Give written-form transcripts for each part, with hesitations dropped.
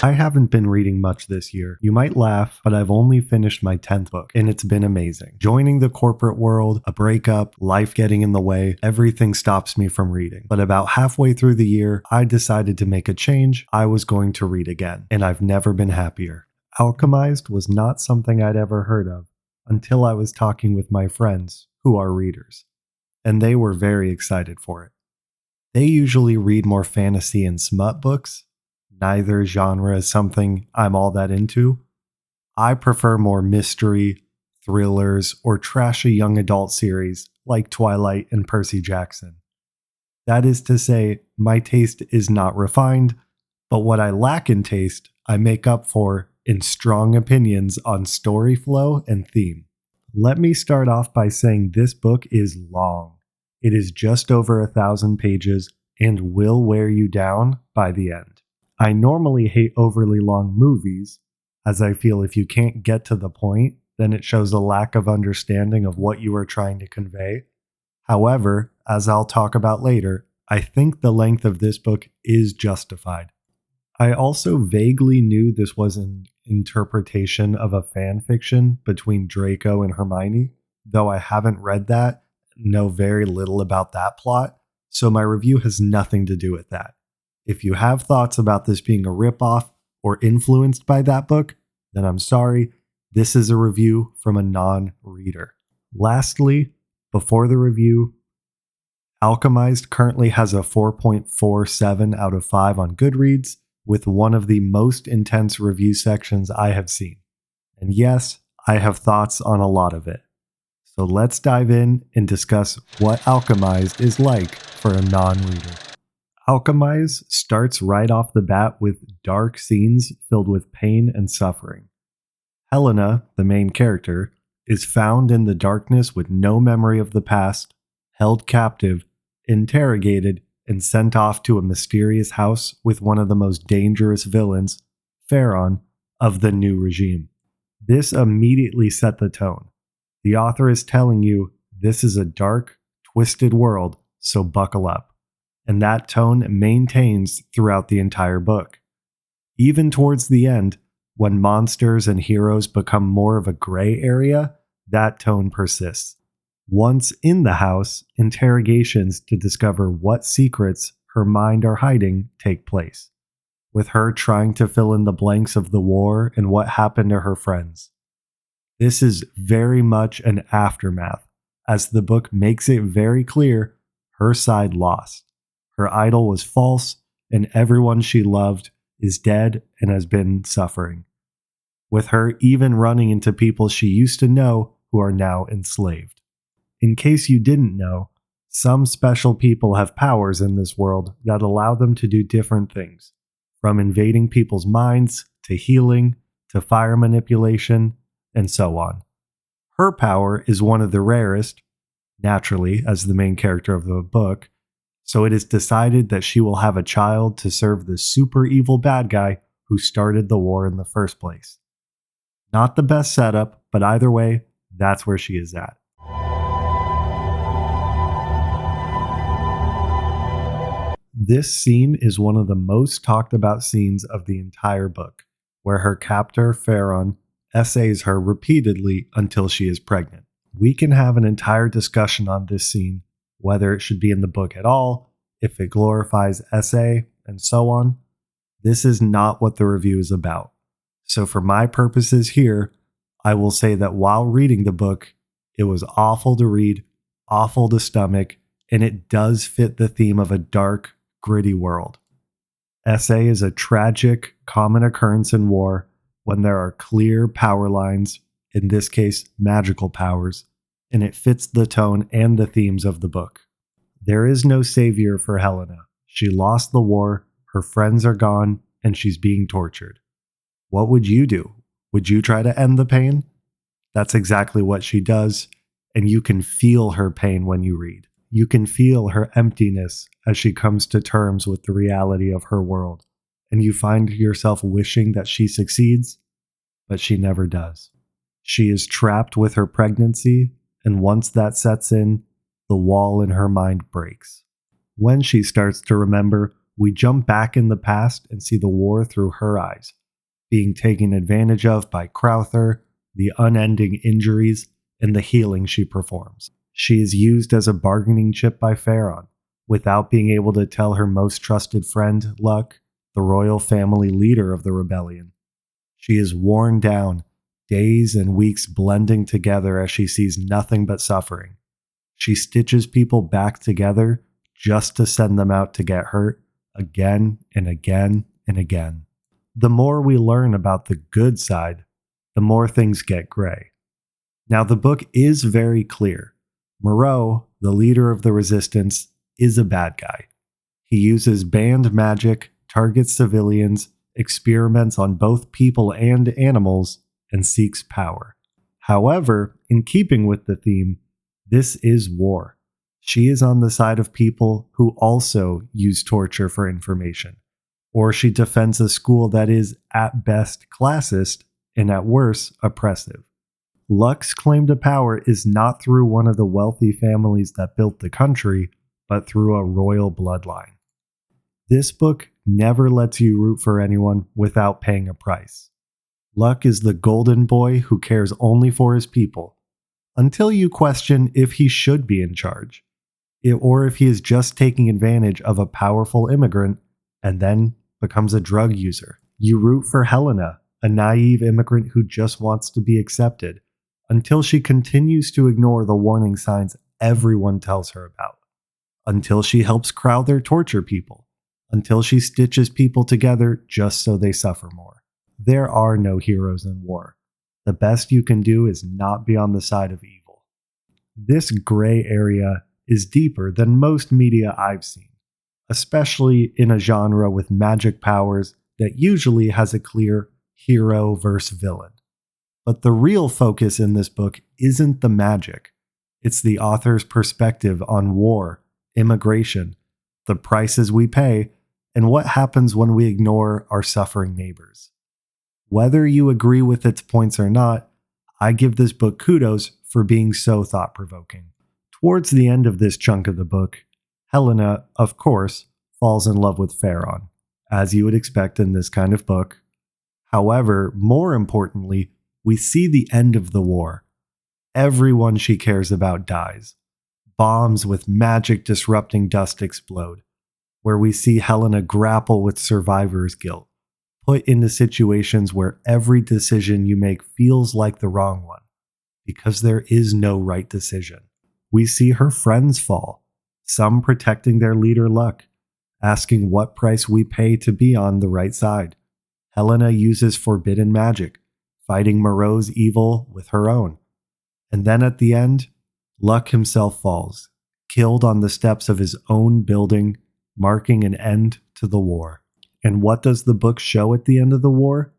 I haven't been reading much this year. You might laugh, but I've only finished my 10th book, and it's been amazing. Joining the corporate world, a breakup, life getting in the way, everything stops me from reading. But about halfway through the year, I decided to make a change. I was going to read again, and I've never been happier. Alchemised was not something I'd ever heard of until I was talking with my friends who are readers, and they were very excited for it. They usually read more fantasy and smut books. Neither genre is something I'm all that into. I prefer more mystery, thrillers, or trashy young adult series like Twilight and Percy Jackson. That is to say, my taste is not refined, but what I lack in taste, I make up for in strong opinions on story flow and theme. Let me start off by saying this book is long. It is just over 1,000 pages and will wear you down by the end. I normally hate overly long movies, as I feel if you can't get to the point, then it shows a lack of understanding of what you are trying to convey. However, as I'll talk about later, I think the length of this book is justified. I also vaguely knew this was an interpretation of a fan fiction between Draco and Hermione, though I haven't read that, know very little about that plot, so my review has nothing to do with that. If you have thoughts about this being a ripoff or influenced by that book, then I'm sorry, this is a review from a non-reader. Lastly, before the review, Alchemised currently has a 4.47 out of 5 on Goodreads, with one of the most intense review sections I have seen. And yes, I have thoughts on a lot of it. So let's dive in and discuss what Alchemised is like for a non-reader. Alchemised starts right off the bat with dark scenes filled with pain and suffering. Helena, the main character, is found in the darkness with no memory of the past, held captive, interrogated, and sent off to a mysterious house with one of the most dangerous villains, Pharaon, of the new regime. This immediately set the tone. The author is telling you this is a dark, twisted world, so buckle up. And that tone maintains throughout the entire book. Even towards the end, when monsters and heroes become more of a gray area, that tone persists. Once in the house, interrogations to discover what secrets her mind are hiding take place, with her trying to fill in the blanks of the war and what happened to her friends. This is very much an aftermath, as the book makes it very clear her side lost. Her idol was false, and everyone she loved is dead and has been suffering, with her even running into people she used to know who are now enslaved. In case you didn't know, some special people have powers in this world that allow them to do different things, from invading people's minds, to healing, to fire manipulation, and so on. Her power is one of the rarest, naturally, as the main character of the book, so it is decided that she will have a child to serve the super evil bad guy who started the war in the first place. Not the best setup, but either way, that's where she is at. This scene is one of the most talked about scenes of the entire book, where her captor, Pharaon, essays her repeatedly until she is pregnant. We can have an entire discussion on this scene, whether it should be in the book at all, if it glorifies essay, and so on. This is not what the review is about. So for my purposes here, I will say that while reading the book, it was awful to read, awful to stomach, and it does fit the theme of a dark, gritty world. Essay is a tragic, common occurrence in war when there are clear power lines, in this case, magical powers, and it fits the tone and the themes of the book. There is no savior for Helena. She lost the war, her friends are gone, and she's being tortured. What would you do? Would you try to end the pain? That's exactly what she does, and you can feel her pain when you read. You can feel her emptiness as she comes to terms with the reality of her world, and you find yourself wishing that she succeeds, but she never does. She is trapped with her pregnancy, and once that sets in, the wall in her mind breaks. When she starts to remember, we jump back in the past and see the war through her eyes, being taken advantage of by Crowther, the unending injuries, and the healing she performs. She is used as a bargaining chip by Farron, without being able to tell her most trusted friend, Luck, the royal family leader of the rebellion. She is worn down, days and weeks blending together as she sees nothing but suffering. She stitches people back together just to send them out to get hurt again and again and again. The more we learn about the good side, the more things get gray. Now, the book is very clear. Moreau, the leader of the resistance, is a bad guy. He uses banned magic, targets civilians, experiments on both people and animals, and seeks power. However, in keeping with the theme, this is war. She is on the side of people who also use torture for information, or she defends a school that is, at best, classist and at worst, oppressive. Luck's claim to power is not through one of the wealthy families that built the country, but through a royal bloodline. This book never lets you root for anyone without paying a price. Luck is the golden boy who cares only for his people, until you question if he should be in charge, or if he is just taking advantage of a powerful immigrant and then becomes a drug user. You root for Helena, a naive immigrant who just wants to be accepted, until she continues to ignore the warning signs everyone tells her about, until she helps Crowther torture people, until she stitches people together just so they suffer more. There are no heroes in war. The best you can do is not be on the side of evil. This gray area is deeper than most media I've seen, especially in a genre with magic powers that usually has a clear hero versus villain. But the real focus in this book isn't the magic. It's the author's perspective on war, immigration, the prices we pay, and what happens when we ignore our suffering neighbors. Whether you agree with its points or not, I give this book kudos for being so thought-provoking. Towards the end of this chunk of the book, Helena, of course, falls in love with Farron, as you would expect in this kind of book. However, more importantly, we see the end of the war. Everyone she cares about dies. Bombs with magic disrupting dust explode, where we see Helena grapple with survivor's guilt, put into situations where every decision you make feels like the wrong one, because there is no right decision. We see her friends fall, some protecting their leader Luck, asking what price we pay to be on the right side. Helena uses forbidden magic, fighting Moreau's evil with her own. And then at the end, Luck himself falls, killed on the steps of his own building, marking an end to the war. And what does the book show at the end of the war?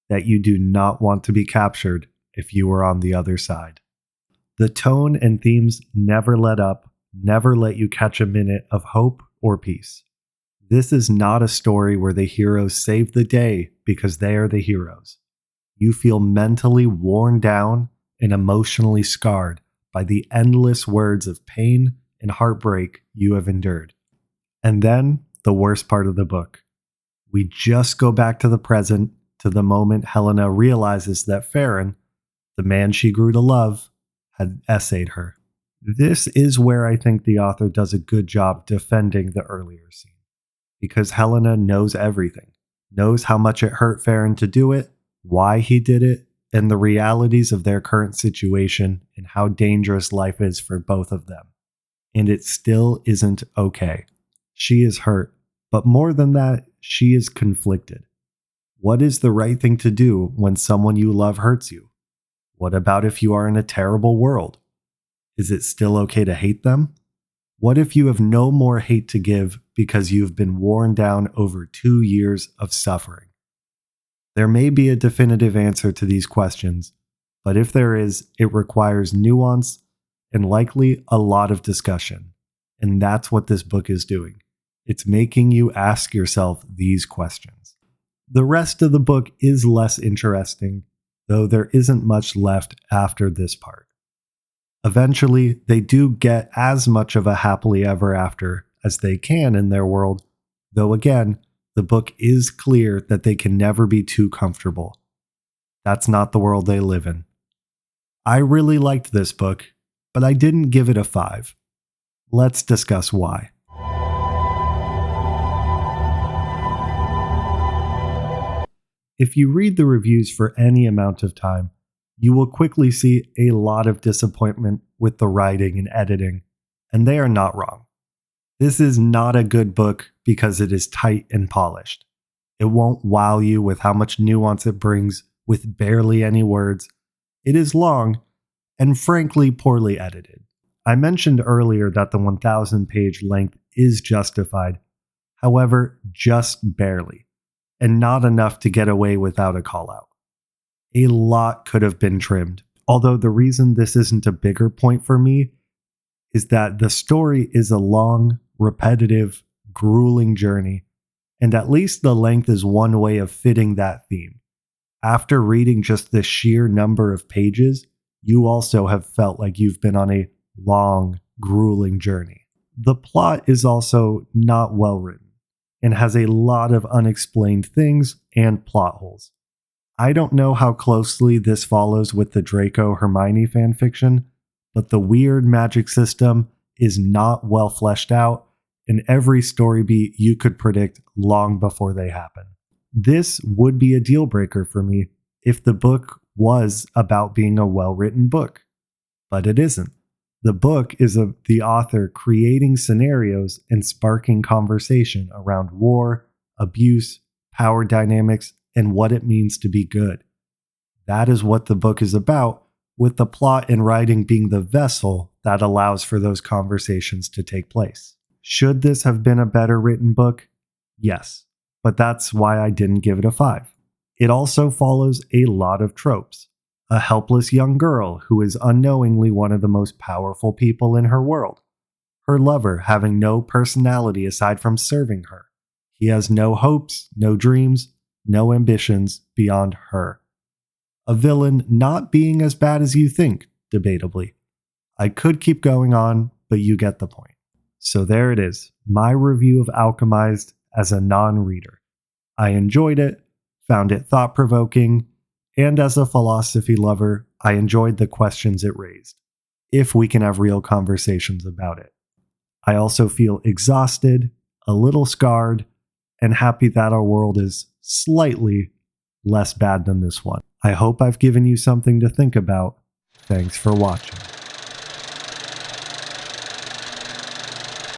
That you do not want to be captured if you are on the other side. The tone and themes never let up, never let you catch a minute of hope or peace. This is not a story where the heroes save the day because they are the heroes. You feel mentally worn down and emotionally scarred by the endless words of pain and heartbreak you have endured. And then, the worst part of the book. We just go back to the present, to the moment Helena realizes that Farron, the man she grew to love, had essayed her. This is where I think the author does a good job defending the earlier scene. Because Helena knows everything, knows how much it hurt Farron to do it, why he did it, and the realities of their current situation and how dangerous life is for both of them. And it still isn't okay. She is hurt, but more than that, she is conflicted. What is the right thing to do when someone you love hurts you? What about if you are in a terrible world? Is it still okay to hate them? What if you have no more hate to give because you've been worn down over 2 years of suffering? There may be a definitive answer to these questions, but if there is, it requires nuance and likely a lot of discussion. And that's what this book is doing. It's making you ask yourself these questions. The rest of the book is less interesting, though there isn't much left after this part. Eventually, they do get as much of a happily ever after as they can in their world, Though again, the book is clear that they can never be too comfortable. That's not the world they live in. I really liked this book, but I didn't give it a 5. Let's discuss why. If you read the reviews for any amount of time, you will quickly see a lot of disappointment with the writing and editing, and they are not wrong. This is not a good book because it is tight and polished. It won't wow you with how much nuance it brings with barely any words. It is long and frankly poorly edited. I mentioned earlier that the 1,000-page length is justified, however, just barely, and not enough to get away without a call-out. A lot could have been trimmed, although the reason this isn't a bigger point for me is that the story is a long, repetitive, grueling journey, and at least the length is one way of fitting that theme. After reading just the sheer number of pages, you also have felt like you've been on a long, grueling journey. The plot is also not well written and has a lot of unexplained things and plot holes. I don't know how closely this follows with the Draco Hermione fanfiction, but the weird magic system is not well fleshed out, and every story beat you could predict long before they happen. This would be a deal breaker for me if the book was about being a well-written book, but it isn't. The book is of the author creating scenarios and sparking conversation around war, abuse, power dynamics, and what it means to be good. That is what the book is about, with the plot and writing being the vessel that allows for those conversations to take place. Should this have been a better written book? Yes, but that's why I didn't give it a 5. It also follows a lot of tropes. A helpless young girl who is unknowingly one of the most powerful people in her world. Her lover having no personality aside from serving her. He has no hopes, no dreams, no ambitions beyond her. A villain not being as bad as you think, debatably. I could keep going on, but you get the point. So there it is, my review of Alchemised as a non-reader. I enjoyed it, found it thought-provoking, and as a philosophy lover, I enjoyed the questions it raised, if we can have real conversations about it. I also feel exhausted, a little scarred, and happy that our world is slightly less bad than this one. I hope I've given you something to think about. Thanks for watching.